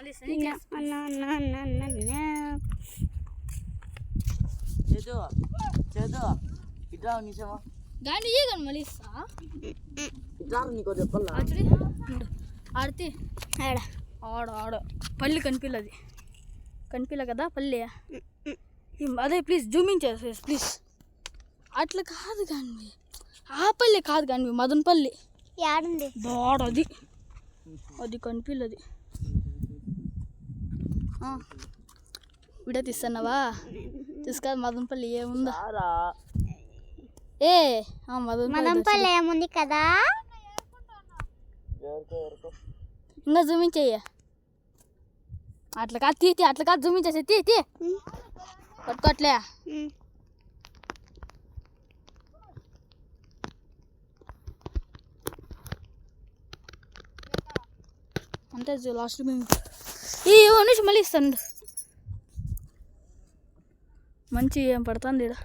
మళ్ళీ దాన్ని ఇయ్యగలను మళ్ళీ ఆడితే ఆడ పల్లి కనిపించలే కదా పల్లి అదే ప్లీజ్ జూమింగ్ చేసేసి ప్లీజ్ అట్లా కాదు కానీ ఆ పల్లి కాదు కానీ మదనపల్లి బాడది అది కనిపించలేదు వీడియో తీస్తున్నావా తీసుకా మదనపల్లి ఏముందా మదనపల్లి ఏముంది కదా ఇంకా జూమింగ్ చెయ్య అట్లా కాదు తీ అట్లా కాదు జూమింగ్ చేసే తీ పట్టుకోట్లే అంతే లాస్ట్ మేము ఈ నుంచి మళ్ళీ ఇస్తాను మంచి ఏం పడుతుంది ఇక్కడ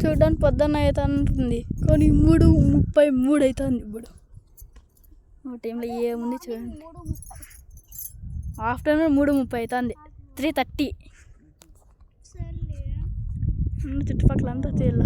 చూడడానికి పొద్దున్న అవుతుంది కానీ 3:33 అవుతుంది ఇప్పుడు ఆ టైంలో ఏముంది చూడండి ఆఫ్టర్నూన్ 3:30 అవుతుంది 3:30 చుట్టుపక్కల అంతా తీయాల